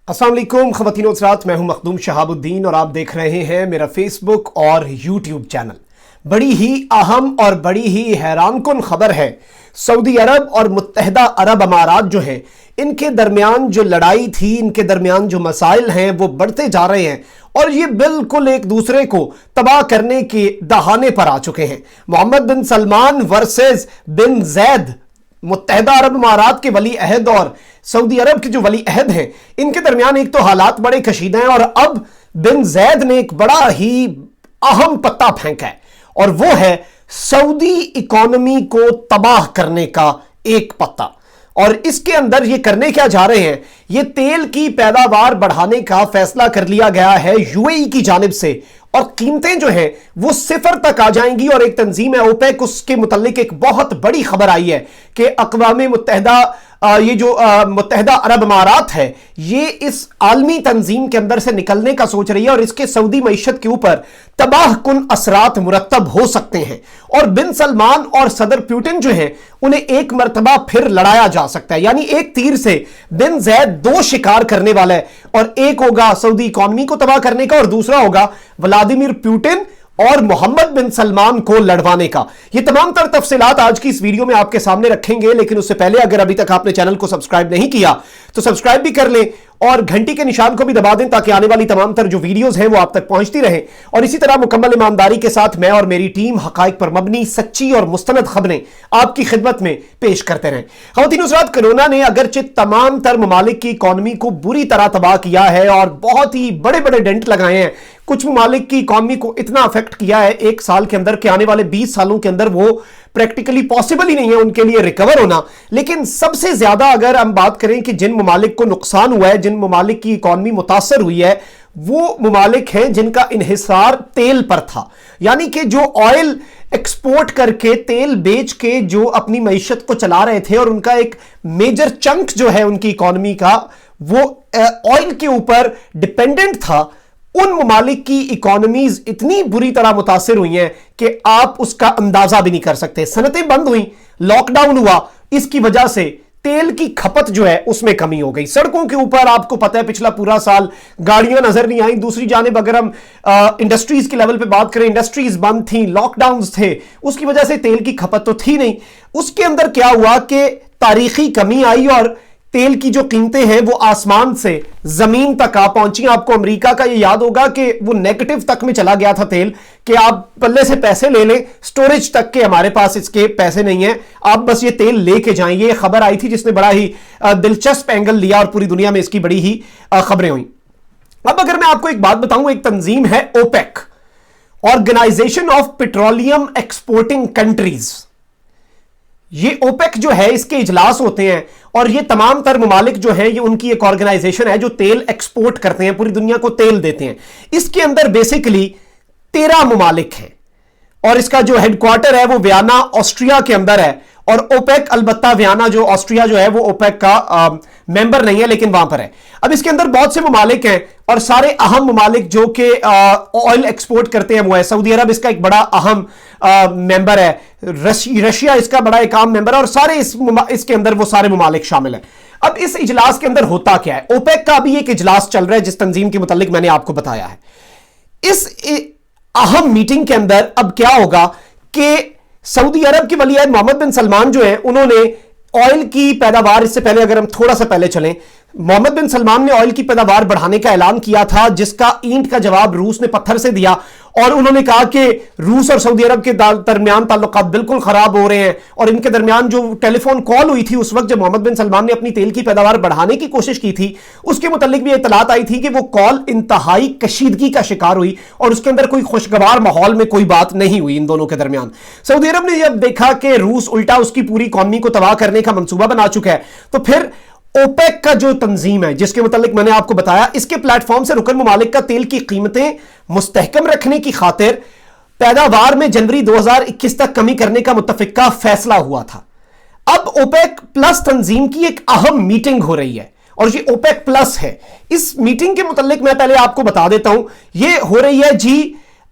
अस्सलाम वालेकुम ख़वातीन व हज़रात, मैं हूं मखदूम शहाबुद्दीन और आप देख रहे हैं मेरा फेसबुक और यूट्यूब चैनल। बड़ी ही अहम और बड़ी ही हैरानकुन खबर है। सऊदी अरब और मुत्तहदा अरब अमारात जो हैं, इनके दरमियान जो लड़ाई थी, इनके दरमियान जो मसाइल हैं वो बढ़ते जा रहे हैं और ये बिल्कुल एक दूसरे को तबाह करने के दहाने पर आ चुके हैं। मोहम्मद बिन सलमान वर्सेस बिन जैद, मुत्तहदा अरब अमारात के वली अहद और सऊदी अरब के जो वली अहद हैं, इनके दरमियान एक तो हालात बड़े कशीदा हैं और अब बिन जैद ने एक बड़ा ही अहम पत्ता फेंका है और वो है सऊदी इकोनॉमी को तबाह करने का एक पत्ता। और इसके अंदर ये करने क्या जा रहे हैं, ये तेल की पैदावार बढ़ाने का फैसला कर लिया गया है यूएई की जानिब से और कीमतें जो हैं वो सिफर तक आ जाएंगी। और एक तंजीम है ओपेक, उसके मुतालिक एक बहुत बड़ी खबर आई है कि अक़वाम मुत्तहदा ये जो मुत्तहदा अरब अमारात है, ये इस आलमी तंजीम के अंदर से निकलने का सोच रही है और इसके सऊदी मईशत के ऊपर तबाह कुन असरात मुरत्तब हो सकते हैं। और बिन सलमान और सदर पुतिन जो हैं, उन्हें एक मरतबा फिर लड़ाया जा सकता है, यानी एक तीर से बिन जैद दो शिकार करने वाला है और एक होगा सऊदी इकोनॉमी को तबाह करने का और दूसरा होगा व्लादिमीर पुतिन और मोहम्मद बिन सलमान को लड़वाने का। ये तमाम तर तफसीलात आज की इस वीडियो में आपके सामने रखेंगे, लेकिन उससे पहले अगर अभी तक आपने चैनल को सब्सक्राइब नहीं किया तो सब्सक्राइब भी कर लें और घंटी के निशान को भी दबा दें ताकि आने वाली तमाम तर जो वीडियोस हैं वो आप तक पहुंचती रहें। और इसी तरह मुकम्मल ईमानदारी के साथ मैं और मेरी टीम हकाइक पर मबनी सच्ची और मुस्तनद खबरें आपकी खिदमत में पेश करते रहें। ख़वातीन हज़रात, कोरोना ने अगरचे तमाम तर ममालिक की इकॉनमी को बुरी तरह तबाह किया है और बहुत ही बड़े बड़े डेंट लगाए हैं। कुछ ममालिक की इकॉनमी को इतना अफेक्ट किया है एक साल के अंदर कि आने वाले 20 सालों के अंदर वो प्रैक्टिकली पॉसिबल ही नहीं है उनके लिए रिकवर होना। लेकिन सबसे ज्यादा अगर हम बात करें कि जिन ममालिक को नुकसान हुआ है, जिन ममालिक की इकॉनमी मुतासर हुई है, वो ममालिक हैं जिनका इन्हिसार तेल पर था, यानी कि जो ऑयल एक्सपोर्ट करके तेल बेच के जो अपनी मईशत को चला रहे थे और उनका एक मेजर चंक जो है उनकी इकॉनमी का वो ऑयल के ऊपर डिपेंडेंट था। उन ममालिक की इकोनॉमीज इतनी बुरी तरह मुतासिर हुई हैं कि आप उसका अंदाजा भी नहीं कर सकते। सनतें बंद हुई, लॉकडाउन हुआ, इसकी वजह से तेल की खपत जो है उसमें कमी हो गई। सड़कों के ऊपर आपको पता है पिछला पूरा साल गाड़ियां नजर नहीं आई। दूसरी जानिब अगर हम इंडस्ट्रीज के लेवल पे बात करें, इंडस्ट्रीज बंद थी, लॉकडाउन थे, उसकी वजह से तेल की खपत तो थी नहीं। उसके अंदर क्या हुआ कि तारीखी कमी आई और तेल की जो कीमतें हैं वो आसमान से जमीन तक आ पहुंची। आपको अमेरिका का ये याद होगा कि वो नेगेटिव तक में चला गया था तेल, कि आप पल्ले से पैसे ले लें, स्टोरेज तक के हमारे पास इसके पैसे नहीं हैं, आप बस ये तेल लेके जाएं। ये खबर आई थी जिसने बड़ा ही दिलचस्प एंगल लिया और पूरी दुनिया में इसकी बड़ी ही खबरें हुई। अब अगर मैं आपको एक बात बताऊं, एक तंजीम है OPEC, organisation of petroleum exporting countries. ये ओपेक जो है, इसके इजलास होते हैं और ये तमाम तर ममालिक जो है ये उनकी एक ऑर्गेनाइजेशन है जो तेल एक्सपोर्ट करते हैं, पूरी दुनिया को तेल देते हैं। इसके अंदर बेसिकली 13 ममालिक हैं और इसका जो हेडक्वार्टर है वो वियना ऑस्ट्रिया के अंदर है। और ओपेक, अलबत्ता वियना जो ऑस्ट्रिया जो है वो ओपेक का मेंबर नहीं है लेकिन वहां पर है। अब इसके अंदर बहुत से ममालिक हैं और सारे अहम ममालिक जो कि ऑयल एक्सपोर्ट करते हैं वो है सऊदी अरब, इसका एक बड़ा अहम मेंबर है, रशिया इसका बड़ा एक अहम मेंबर है और सारे इसके अंदर वो सारे ममालिक शामिल हैं। अब इस इजलास के अंदर होता क्या है, ओपेक का अभी एक इजलास चल रहा है जिस तंजीम के मुतालिक मैंने आपको बताया है। इस अहम मीटिंग के अंदर अब क्या होगा कि सऊदी अरब के वली अहद मोहम्मद बिन सलमान जो है, उन्होंने ऑयल की पैदावार, इससे पहले अगर हम थोड़ा सा पहले चलें, मोहम्मद बिन सलमान ने ऑयल की पैदावार बढ़ाने का ऐलान किया था जिसका ईंट का जवाब रूस ने पत्थर से दिया और उन्होंने कहा कि रूस और सऊदी अरब के दरमियान ताल्लुकात बिल्कुल खराब हो रहे हैं। और इनके दरमियान जो टेलीफोन कॉल हुई थी उस वक्त जब मोहम्मद बिन सलमान ने अपनी तेल की पैदावार बढ़ाने की कोशिश की थी, उसके मुतालिक भी इतलात आई थी कि वो कॉल इंतहाई कशीदगी का शिकार हुई और उसके अंदर कोई खुशगवार माहौल में कोई बात नहीं हुई इन दोनों के दरमियान। सऊदी अरब ने जब देखा कि रूस उल्टा उसकी पूरी इकॉनमी को तबाह करने का मंसूबा बना चुका है, तो फिर ओपेक का जो तंजीम है जिसके मुतालिक मैंने आपको बताया, इसके प्लेटफॉर्म से रुकन ममालिक का तेल की कीमतें मुस्तहकम रखने की खातिर पैदावार में जनवरी 2021 तक कमी करने का मुत्तफिका फैसला हुआ था। अब ओपेक प्लस तंजीम की एक अहम मीटिंग हो रही है और ये ओपेक प्लस है। इस मीटिंग के मुतालिक मैं पहले आपको बता देता हूं, ये हो रही है जी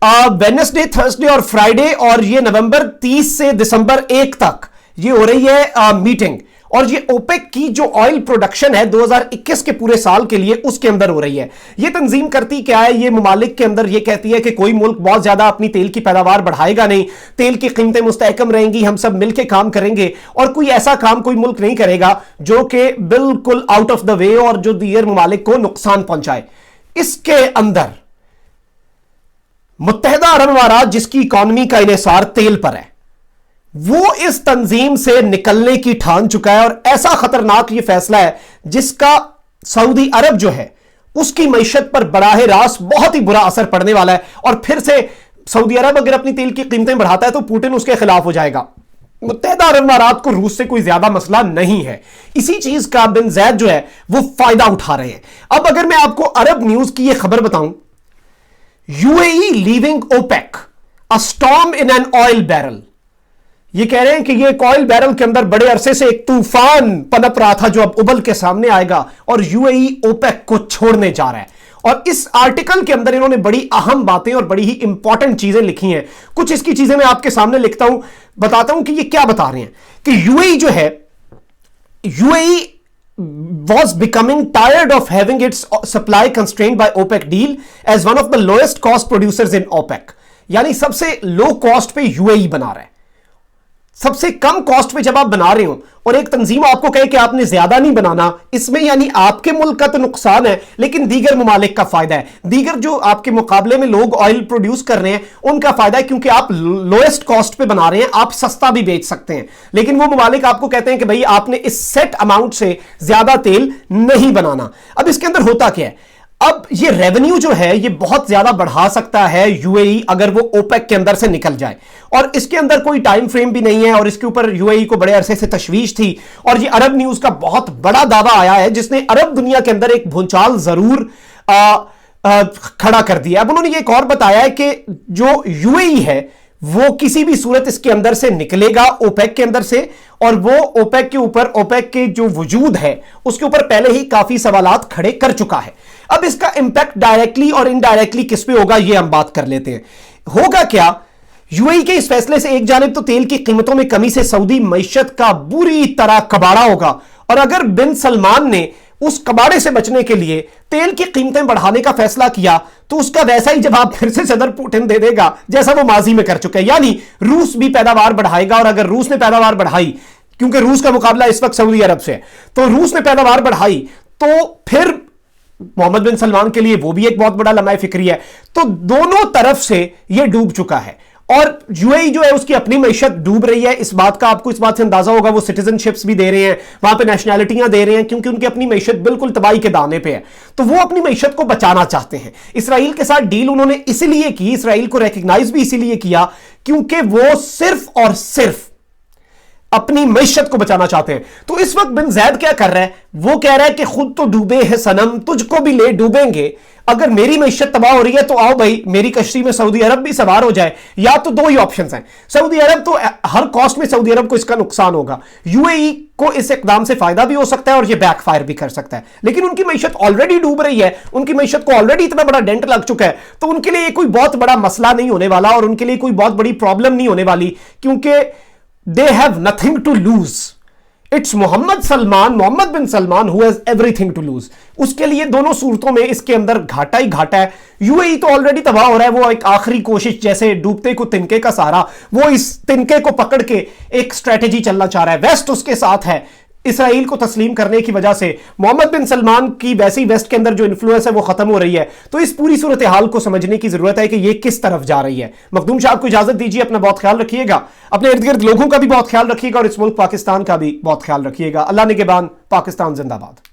वेडनेसडे, थर्सडे और फ्राइडे, और ये नवंबर 30 से दिसंबर 1 तक ये हो रही है मीटिंग। और ये ओपेक की जो ऑयल प्रोडक्शन है 2021 के पूरे साल के लिए उसके अंदर हो रही है। ये तंजीम करती क्या है, ये ममालिक के अंदर ये कहती है कि कोई मुल्क बहुत ज्यादा अपनी तेल की पैदावार बढ़ाएगा नहीं, तेल की कीमतें मुस्तहकम रहेंगी, हम सब मिलकर काम करेंगे और कोई ऐसा काम कोई मुल्क नहीं करेगा जो कि बिल्कुल आउट ऑफ द वे और जो दीगर ममालिक को नुकसान पहुंचाए। इसके अंदर मुत्तहिदा अरब अमारात जिसकी इकॉनमी का इन्हिसार तेल पर है, वो इस तंजीम से निकलने की ठान चुका है और ऐसा खतरनाक ये फैसला है जिसका सऊदी अरब जो है उसकी मईशत पर बराह रास्त बहुत ही बुरा असर पड़ने वाला है। और फिर से सऊदी अरब अगर अपनी तेल की कीमतें बढ़ाता है तो पुतिन उसके खिलाफ हो जाएगा। मुत्तहिदा अरब अमारात को रूस से कोई ज्यादा मसला नहीं है, इसी चीज का बिन ज़ैद जो है वो फायदा उठा रहे हैं। अब अगर मैं आपको अरब न्यूज की यह खबर बताऊं, UAE leaving OPEC, a storm in an oil barrel. ये कह रहे हैं कि ये एक ऑयल बैरल के अंदर बड़े अरसे से एक तूफान पनप रहा था जो अब उबल के सामने आएगा और यूएई ओपेक को छोड़ने जा रहा है। और इस आर्टिकल के अंदर इन्होंने बड़ी अहम बातें और बड़ी ही इंपॉर्टेंट चीजें लिखी हैं। कुछ इसकी चीजें मैं आपके सामने लिखता हूं, बताता हूं कि ये क्या बता रहे हैं कि यूएई जो है, UAE was becoming tired of having its supply constrained by OPEC deal as one of the lowest cost producers in OPEC। यानी सबसे लो कॉस्ट पे यूएई बना रहा है, सबसे कम कॉस्ट पे जब आप बना रहे हो और एक तंजीम आपको कहे कि आपने ज्यादा नहीं बनाना, इसमें यानी आपके मुल्क का तो नुकसान है लेकिन दीगर ममालिक का फायदा है। दीगर जो आपके मुकाबले में लोग ऑयल प्रोड्यूस कर रहे हैं उनका फायदा है क्योंकि आप लोएस्ट कॉस्ट पे बना रहे हैं, आप सस्ता भी बेच सकते हैं। लेकिन वो ममालिक आपको कहते हैं कि भाई आपने इस सेट अमाउंट से ज्यादा तेल नहीं बनाना। अब इसके अंदर होता क्या है, अब ये रेवेन्यू जो है ये बहुत ज्यादा बढ़ा सकता है यूएई अगर वो ओपेक के अंदर से निकल जाए, और इसके अंदर कोई टाइम फ्रेम भी नहीं है और इसके ऊपर यूएई को बड़े अरसे से तशवीश थी। और ये अरब न्यूज का बहुत बड़ा दावा आया है जिसने अरब दुनिया के अंदर एक भूचाल जरूर खड़ा कर दिया। अब उन्होंने ये एक और बताया है कि जो यूएई है वो किसी भी सूरत इसके अंदर से निकलेगा ओपेक के अंदर से, और वो ओपेक के ऊपर, ओपेक के जो वजूद है उसके ऊपर पहले ही काफी सवालात खड़े कर चुका है। अब इसका इंपैक्ट डायरेक्टली और इनडायरेक्टली किस पे होगा ये हम बात कर लेते हैं। होगा क्या, यूएई के इस फैसले से एक जानिब तो तेल की कीमतों में कमी से सऊदी मईशत का बुरी तरह कबाड़ा होगा, और अगर बिन सलमान ने उस कबाड़े से बचने के लिए तेल की कीमतें बढ़ाने का फैसला किया तो उसका वैसा ही जवाब फिर से सदर पुतिन दे देगा जैसा वो माजी में कर चुका है। यानी रूस भी पैदावार बढ़ाएगा, और अगर रूस ने पैदावार बढ़ाई, क्योंकि रूस का मुकाबला इस वक्त सऊदी अरब से है, तो रूस ने पैदावार बढ़ाई तो फिर मोहम्मद बिन सलमान के लिए वो भी एक बहुत बड़ा लम्हा फिक्री है। तो दोनों तरफ से ये डूब चुका है और यूएई जो है उसकी अपनी मईशत डूब रही है। इस बात का आपको इस बात से अंदाजा होगा, वो सिटीजनशिप्स भी दे रहे हैं, वहां पे नेशनैलिटियां दे रहे हैं क्योंकि उनकी अपनी मईशत बिल्कुल तबाही के दाने पे है। तो वो अपनी मईशत को बचाना चाहते हैं। इसराइल के साथ डील उन्होंने इसलिए की, इसराइल को रिकग्नाइज भी इसीलिए किया क्योंकि वो सिर्फ और सिर्फ अपनी मईशत को बचाना चाहते हैं। तो इस वक्त बिन ज़ैद क्या कर रहा है, वो कह रहा है कि खुद तो डूबे हैं सनम, तुझको भी ले डूबेंगे। अगर मेरी मईशत तबाह हो रही है तो आओ भाई मेरी कश्ती में सऊदी अरब भी सवार हो जाए। या तो दो ही ऑप्शंस हैं, सऊदी अरब तो हर कॉस्ट में सऊदी अरब को इसका नुकसान होगा, यूएई को इस इकदाम से फायदा भी हो सकता है और ये बैकफायर भी कर सकता है। लेकिन उनकी मईशत ऑलरेडी डूब रही है, उनकी मईशत को ऑलरेडी इतना बड़ा डेंट लग चुका है, तो उनके लिए कोई बहुत बड़ा मसला नहीं होने वाला और उनके लिए कोई बहुत बड़ी प्रॉब्लम नहीं होने वाली, क्योंकि they have nothing to lose। It's Mohammad bin Salman who has everything to lose। उसके लिए दोनों सूरतों में इसके अंदर घाटा ही घाटा है। यूएई तो ऑलरेडी तबाह हो रहा है, वो एक आखिरी कोशिश जैसे डूबते को तिनके का सहारा, वो इस तिनके को पकड़ के एक स्ट्रेटेजी चलना चाह रहा है। वेस्ट उसके साथ है, इसराइल को तस्लीम करने की वजह से मोहम्मद बिन सलमान की वैसे ही वेस्ट के अंदर जो इन्फ्लुएंस है वो खत्म हो रही है। तो इस पूरी सूरत हाल को समझने की जरूरत है कि ये किस तरफ जा रही है। मखदूम साहब को इजाजत दीजिए, अपना बहुत ख्याल रखिएगा, अपने इर्द गिर्द लोगों का भी बहुत ख्याल रखिएगा और इस मुल्क पाकिस्तान का भी बहुत ख्याल रखिएगा। अल्लाह निगहबान, पाकिस्तान जिंदाबाद।